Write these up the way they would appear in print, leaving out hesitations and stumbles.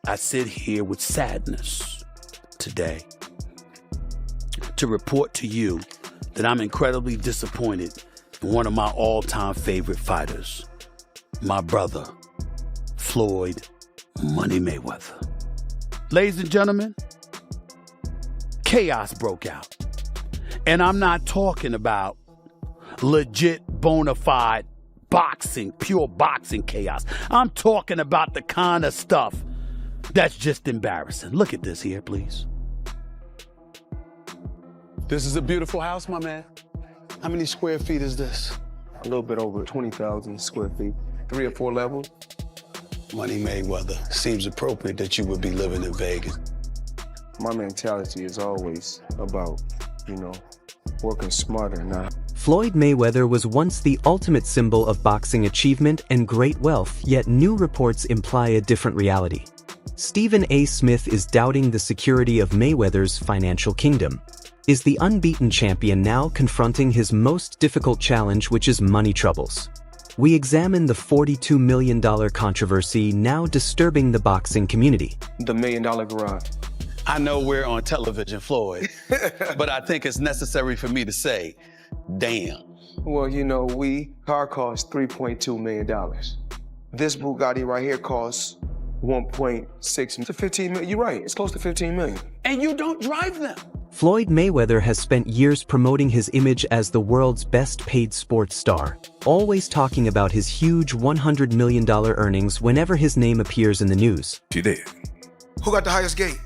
I sit here with sadness today to report to you that I'm incredibly disappointed in one of my all-time favorite fighters, my brother, Floyd Money Mayweather. Ladies and gentlemen, chaos broke out. And I'm not talking about legit, bona fide boxing, pure boxing chaos. I'm talking about the kind of stuff that's just embarrassing. Look at this here, please. This is a beautiful house, my man. How many square feet is this? A little bit over 20,000 square feet, 3 or 4 levels. Money Mayweather, seems appropriate that you would be living in Vegas. My mentality is always about, working smarter now. Floyd Mayweather was once the ultimate symbol of boxing achievement and great wealth, yet new reports imply a different reality. Stephen A. Smith is doubting the security of Mayweather's financial kingdom. Is the unbeaten champion now confronting his most difficult challenge, which is money troubles? We examine the $42 million controversy now disturbing the boxing community. The $1 Million Garage. I know we're on television, Floyd, but I think it's necessary for me to say, damn. Well, car costs $3.2 million. This Bugatti right here costs 1.6 to 15 million. You're right, it's close to 15 million. And you don't drive them. Floyd Mayweather has spent years promoting his image as the world's best-paid sports star, always talking about his huge $100 million earnings whenever his name appears in the news. She did. Who got the highest gate?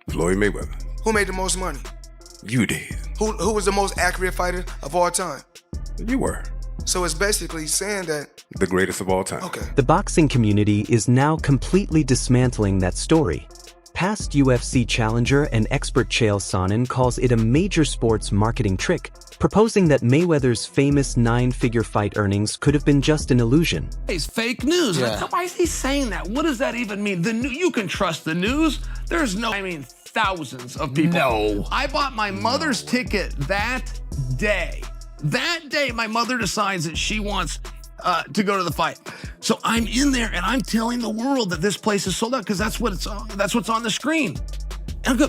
Floyd Mayweather. Who made the most money? You did. Who was the most accurate fighter of all time? You were. So it's basically saying that... The greatest of all time. Okay. The boxing community is now completely dismantling that story. Past UFC challenger and expert Chael Sonnen calls it a major sports marketing trick, proposing that Mayweather's famous 9-figure fight earnings could have been just an illusion. It's fake news. Yeah. Why is he saying that? What does that even mean? You can trust the news. There's thousands of people. No. I bought my mother's ticket that day. That day, my mother decides that she wants to go to the fight. So I'm in there and I'm telling the world that this place is sold out because that's what's on the screen. And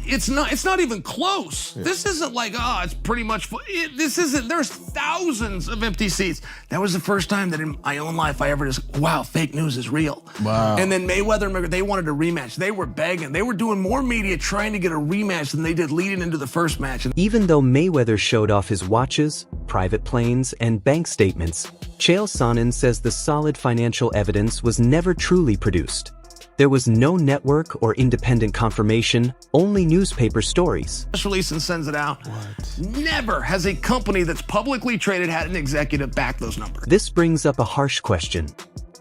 it's not even close. Yeah. This isn't like, it's pretty much full. There's thousands of empty seats. That was the first time that in my own life I ever just, wow, fake news is real. Wow. And then Mayweather, they wanted a rematch. They were begging. They were doing more media trying to get a rematch than they did leading into the first match. Even though Mayweather showed off his watches, private planes, and bank statements, Chael Sonnen says the solid financial evidence was never truly produced. There was no network or independent confirmation, only newspaper stories. Press release and sends it out. What? Never has a company that's publicly traded had an executive back those numbers. This brings up a harsh question.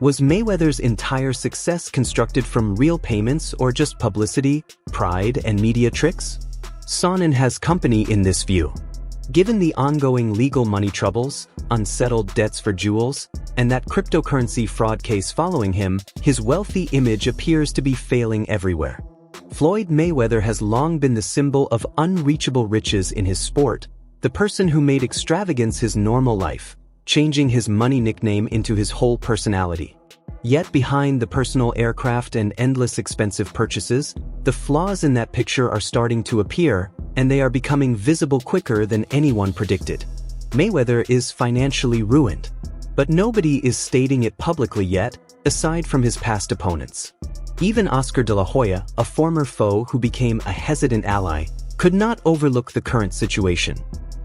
Was Mayweather's entire success constructed from real payments or just publicity, pride, and media tricks? Sonnen has company in this view. Given the ongoing legal money troubles, unsettled debts for jewels, and that cryptocurrency fraud case following him, his wealthy image appears to be failing everywhere. Floyd Mayweather has long been the symbol of unreachable riches in his sport, the person who made extravagance his normal life, changing his money nickname into his whole personality. Yet behind the personal aircraft and endless expensive purchases, the flaws in that picture are starting to appear, and they are becoming visible quicker than anyone predicted. Mayweather is financially ruined, but nobody is stating it publicly yet, aside from his past opponents. Even Oscar de la Hoya, a former foe who became a hesitant ally, could not overlook the current situation.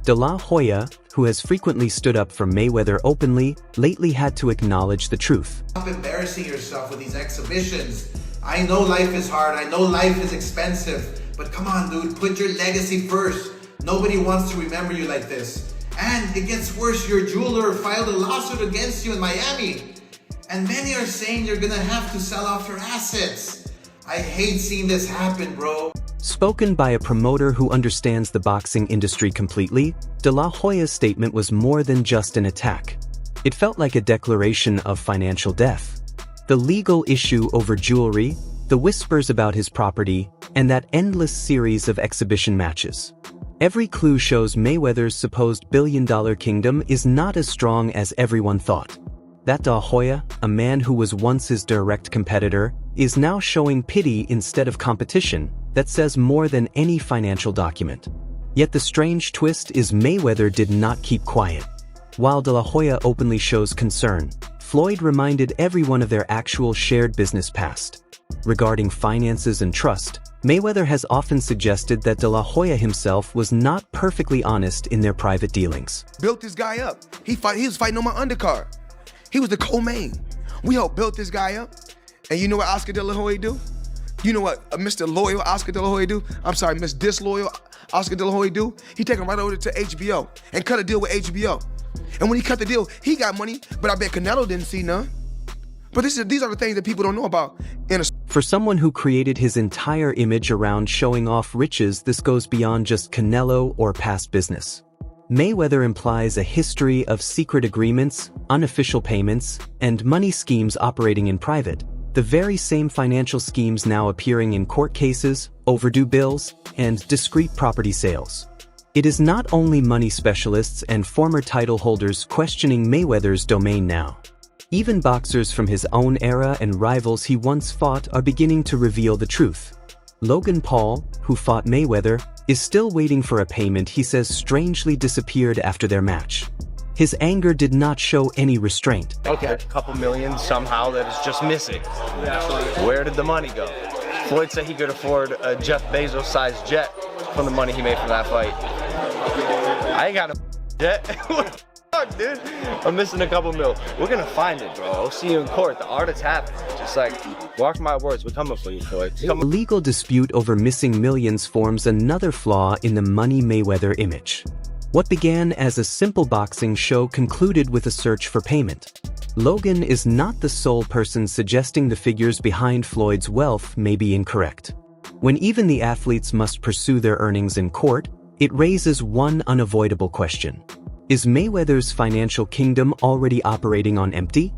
De la Hoya, who has frequently stood up for Mayweather openly, lately had to acknowledge the truth. Stop embarrassing yourself with these exhibitions. I know life is hard, I know life is expensive, but come on, dude, put your legacy first. Nobody wants to remember you like this. And it gets worse, your jeweler filed a lawsuit against you in Miami. And many are saying you're gonna have to sell off your assets. I hate seeing this happen, bro. Spoken by a promoter who understands the boxing industry completely, De La Hoya's statement was more than just an attack. It felt like a declaration of financial death. The legal issue over jewelry, the whispers about his property, and that endless series of exhibition matches. Every clue shows Mayweather's supposed billion-dollar kingdom is not as strong as everyone thought. That De La Hoya, a man who was once his direct competitor, is now showing pity instead of competition that says more than any financial document. Yet the strange twist is Mayweather did not keep quiet. While De La Hoya openly shows concern, Floyd reminded everyone of their actual shared business past. Regarding finances and trust, Mayweather has often suggested that De La Hoya himself was not perfectly honest in their private dealings. Built this guy up. He was fighting on my undercard. He was the co-main. We helped build this guy up. And you know what Oscar De La Hoya do? You know what Mr. Loyal Oscar De La Hoya do? I'm sorry, Miss Disloyal Oscar De La Hoya do? He take him right over to HBO and cut a deal with HBO. And when he cut the deal, he got money, but I bet Canelo didn't see none. But these are the things that people don't know about. For someone who created his entire image around showing off riches, this goes beyond just Canelo or past business. Mayweather implies a history of secret agreements, unofficial payments, and money schemes operating in private. The very same financial schemes now appearing in court cases, overdue bills, and discreet property sales. It is not only money specialists and former title holders questioning Mayweather's domain now. Even boxers from his own era and rivals he once fought are beginning to reveal the truth. Logan Paul, who fought Mayweather, is still waiting for a payment he says strangely disappeared after their match. His anger did not show any restraint. Okay, a couple million somehow that is just missing. Where did the money go? Floyd said he could afford a Jeff Bezos-sized jet from the money he made from that fight. I ain't got a jet. What the fuck, dude? I'm missing a couple mil. We're gonna find it, bro. I'll see you in court. The art is happening. Just like, mark my words, we're coming for you, Floyd. A legal dispute over missing millions forms another flaw in the Money Mayweather image. What began as a simple boxing show concluded with a search for payment. Logan is not the sole person suggesting the figures behind Floyd's wealth may be incorrect. When even the athletes must pursue their earnings in court, it raises one unavoidable question. Is Mayweather's financial kingdom already operating on empty?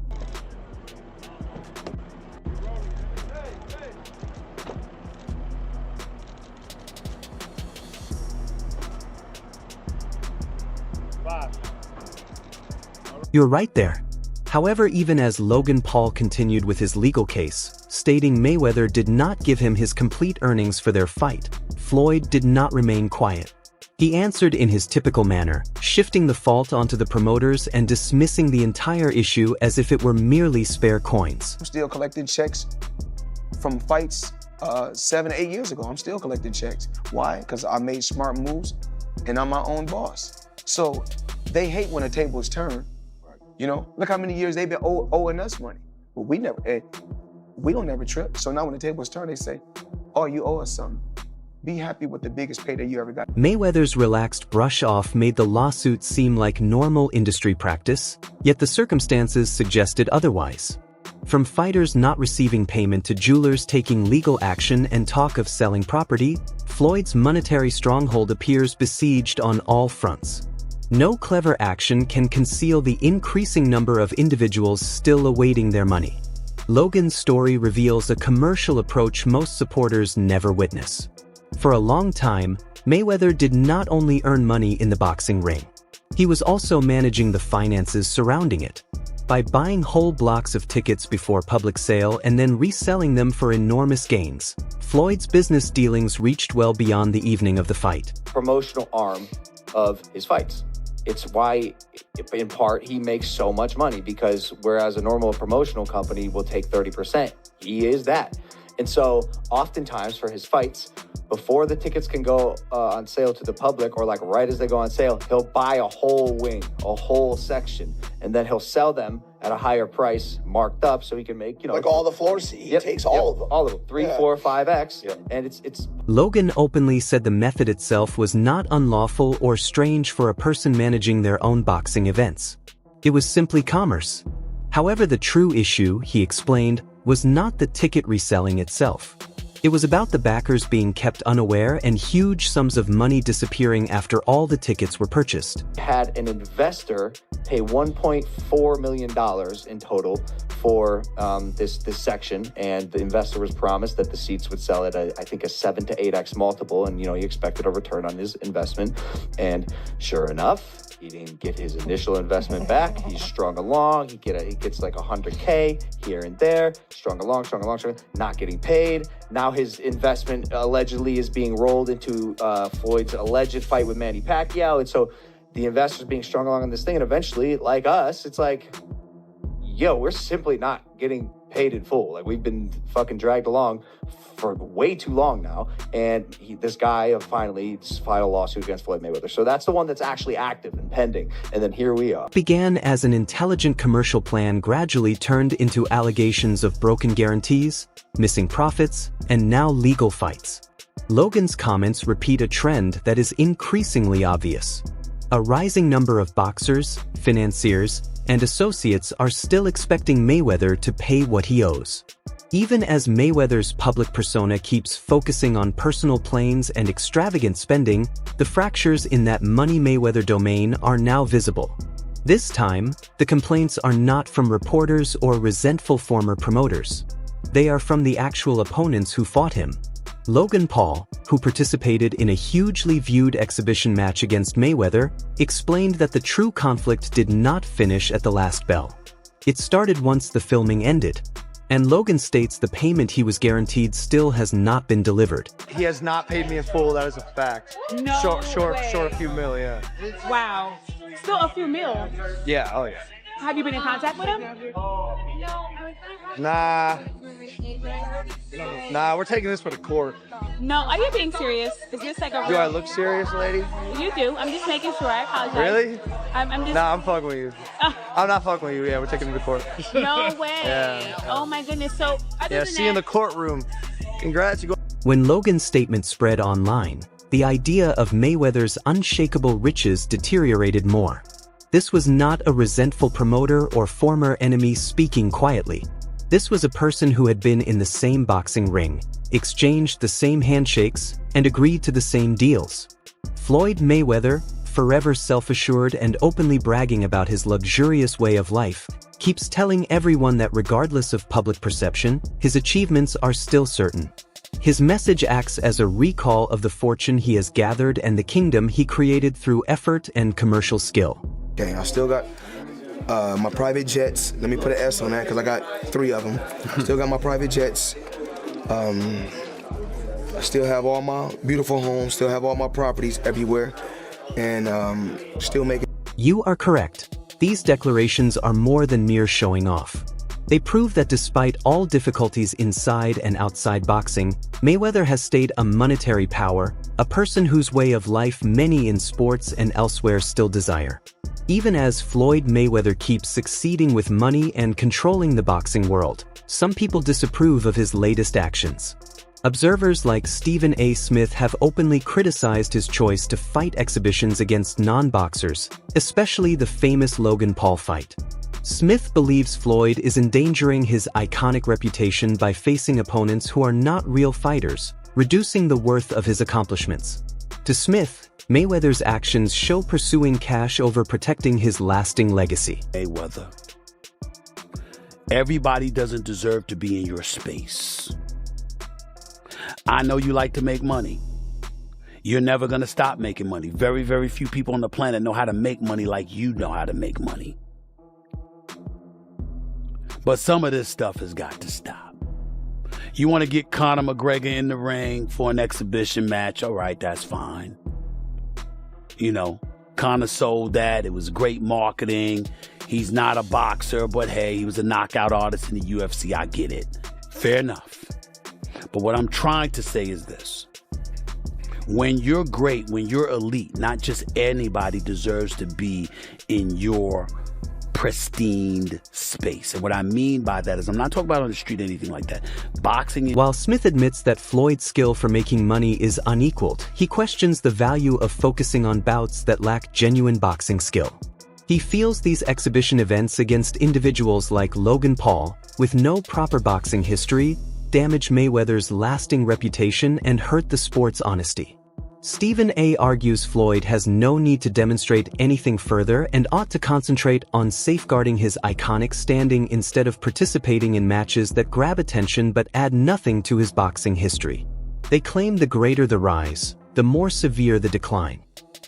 You're right there. However, even as Logan Paul continued with his legal case, stating Mayweather did not give him his complete earnings for their fight, Floyd did not remain quiet. He answered in his typical manner, shifting the fault onto the promoters and dismissing the entire issue as if it were merely spare coins. I'm still collecting checks from fights 7 or 8 years ago. I'm still collecting checks. Why? Because I made smart moves and I'm my own boss. So they hate when a table is turned. You know, look how many years they've been owing us money. But we don't never trip. So now when the table is turned, they say, oh, you owe us something. Be happy with the biggest payday you ever got. Mayweather's relaxed brush-off made the lawsuit seem like normal industry practice, yet the circumstances suggested otherwise. From fighters not receiving payment to jewelers taking legal action and talk of selling property, Floyd's monetary stronghold appears besieged on all fronts. No clever action can conceal the increasing number of individuals still awaiting their money. Logan's story reveals a commercial approach most supporters never witness. For a long time, Mayweather did not only earn money in the boxing ring. He was also managing the finances surrounding it. By buying whole blocks of tickets before public sale and then reselling them for enormous gains, Floyd's business dealings reached well beyond the evening of the fight. Promotional arm of his fights. It's why, in part, he makes so much money, because whereas a normal promotional company will take 30%, he is that. And so oftentimes for his fights, before the tickets can go on sale to the public, or like right as they go on sale, he'll buy a whole wing, a whole section, and then he'll sell them at a higher price, marked up, so he can make, like all the floor seats. He takes all of them. All of them, 3, 4, 5x, and it's. Logan openly said the method itself was not unlawful or strange for a person managing their own boxing events. It was simply commerce. However, the true issue, he explained, was not the ticket reselling itself. It was about the backers being kept unaware and huge sums of money disappearing after all the tickets were purchased. Had an investor pay $1.4 million in total for this section, and the investor was promised that the seats would sell at I think a 7 to 8x multiple, and he expected a return on his investment. And sure enough, he didn't get his initial investment back. He's strung along. He gets like 100K here and there, strung along, not getting paid. Now his investment allegedly is being rolled into Floyd's alleged fight with Manny Pacquiao, and so the investors being strung along on this thing, and eventually, like us, it's like, yo, we're simply not getting paid in full. Like, we've been fucking dragged along for way too long now, and this guy finally filed a lawsuit against Floyd Mayweather. So that's the one that's actually active and pending, and then here we are. Began as an intelligent commercial plan gradually turned into allegations of broken guarantees, missing profits, and now legal fights. Logan's comments repeat a trend that is increasingly obvious. A rising number of boxers, financiers, and associates are still expecting Mayweather to pay what he owes. Even as Mayweather's public persona keeps focusing on personal planes and extravagant spending, the fractures in that Money Mayweather domain are now visible. This time, the complaints are not from reporters or resentful former promoters. They are from the actual opponents who fought him. Logan Paul, who participated in a hugely viewed exhibition match against Mayweather, explained that the true conflict did not finish at the last bell. It started once the filming ended, and Logan states the payment he was guaranteed still has not been delivered. He has not paid me in full, that is a fact. No Short way. a few mil, yeah. Wow. Still a few mil. Yeah, oh yeah. Have you been in contact with him? Nah, we're taking this for the court. No, are you being serious? Is this like a Do I look serious, lady? You do. I'm just making sure. I apologize. Really? I'm just... Nah, I'm fucking with you. I'm not fucking with you. Yeah, we're taking it to court. No way. Yeah. Oh my goodness. So, Yeah, see you in the courtroom. Congrats. When Logan's statement spread online, the idea of Mayweather's unshakable riches deteriorated more. This was not a resentful promoter or former enemy speaking quietly. This was a person who had been in the same boxing ring, exchanged the same handshakes, and agreed to the same deals. Floyd Mayweather, forever self-assured and openly bragging about his luxurious way of life, keeps telling everyone that regardless of public perception, his achievements are still certain. His message acts as a recall of the fortune he has gathered and the kingdom he created through effort and commercial skill. Okay, I still got my private jets. Let me put an S on that because I got 3 of them. Still got my private jets. I still have all my beautiful homes, still have all my properties everywhere, and still making... You are correct. These declarations are more than mere showing off. They prove that despite all difficulties inside and outside boxing, Mayweather has stayed a monetary power, a person whose way of life many in sports and elsewhere still desire. Even as Floyd Mayweather keeps succeeding with money and controlling the boxing world, some people disapprove of his latest actions. Observers like Stephen A. Smith have openly criticized his choice to fight exhibitions against non-boxers, especially the famous Logan Paul fight. Smith believes Floyd is endangering his iconic reputation by facing opponents who are not real fighters, reducing the worth of his accomplishments. To Smith, Mayweather's actions show pursuing cash over protecting his lasting legacy. Mayweather, everybody doesn't deserve to be in your space. I know you like to make money. You're never going to stop making money. Very, very few people on the planet know how to make money like you know how to make money. But some of this stuff has got to stop. You want to get Conor McGregor in the ring for an exhibition match? All right, that's fine. You know, Conor sold that. It was great marketing. He's not a boxer, but hey, he was a knockout artist in the UFC. I get it. Fair enough. But what I'm trying to say is this. When you're great, when you're elite, not just anybody deserves to be in your pristine space. And what I mean by that is I'm not talking about on the street or anything like that. Boxing. While Smith admits that Floyd's skill for making money is unequaled, he questions the value of focusing on bouts that lack genuine boxing skill. He feels these exhibition events against individuals like Logan Paul, with no proper boxing history, damage Mayweather's lasting reputation and hurt the sport's honesty. Stephen A. argues Floyd has no need to demonstrate anything further and ought to concentrate on safeguarding his iconic standing instead of participating in matches that grab attention but add nothing to his boxing history. They claim the greater the rise, the more severe the decline.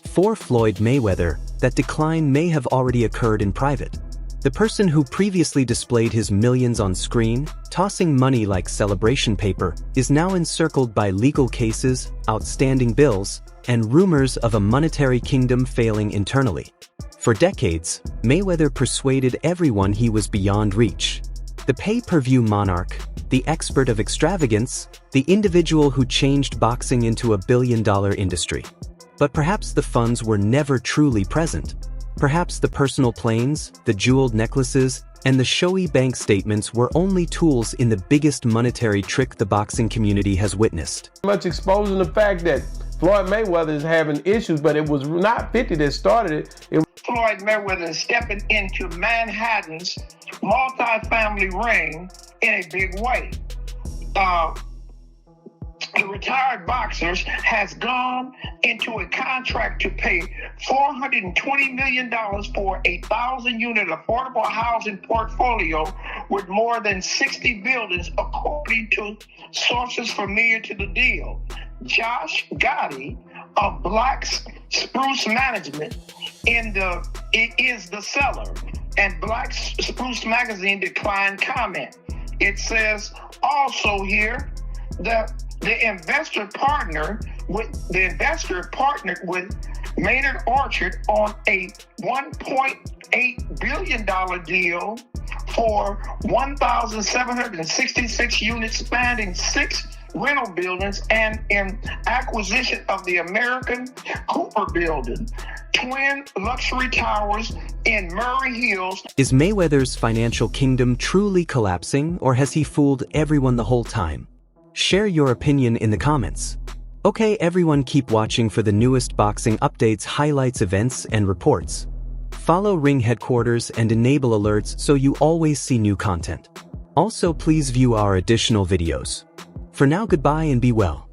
For Floyd Mayweather, that decline may have already occurred in private. The person who previously displayed his millions on screen, tossing money like celebration paper, is now encircled by legal cases, outstanding bills, and rumors of a monetary kingdom failing internally. For decades, Mayweather persuaded everyone he was beyond reach. The pay-per-view monarch, the expert of extravagance, the individual who changed boxing into a billion-dollar industry. But perhaps the funds were never truly present. Perhaps the personal planes, the jeweled necklaces, and the showy bank statements were only tools in the biggest monetary trick the boxing community has witnessed. Much exposing the fact that Floyd Mayweather is having issues, but it was not 50 that started it. Floyd Mayweather is stepping into Manhattan's multi-family ring in a big way. The retired boxers has gone into a contract to pay $420 million for a 1,000-unit affordable housing portfolio with more than 60 buildings, according to sources familiar to the deal. Josh Gotti of Black Spruce Management is the seller, and Black Spruce Magazine declined comment. It says also here that the investor partnered with Maynard Orchard on a $1.8 billion deal for 1,766 units spanning 6 rental buildings and in acquisition of the American Cooper Building, twin luxury towers in Murray Hills. Is Mayweather's financial kingdom truly collapsing, or has he fooled everyone the whole time? Share your opinion in the comments. Okay, everyone, keep watching for the newest boxing updates, highlights, events, and reports. Follow Ring Headquaterzz and enable alerts so you always see new content. Also, please view our additional videos. For now, goodbye and be well.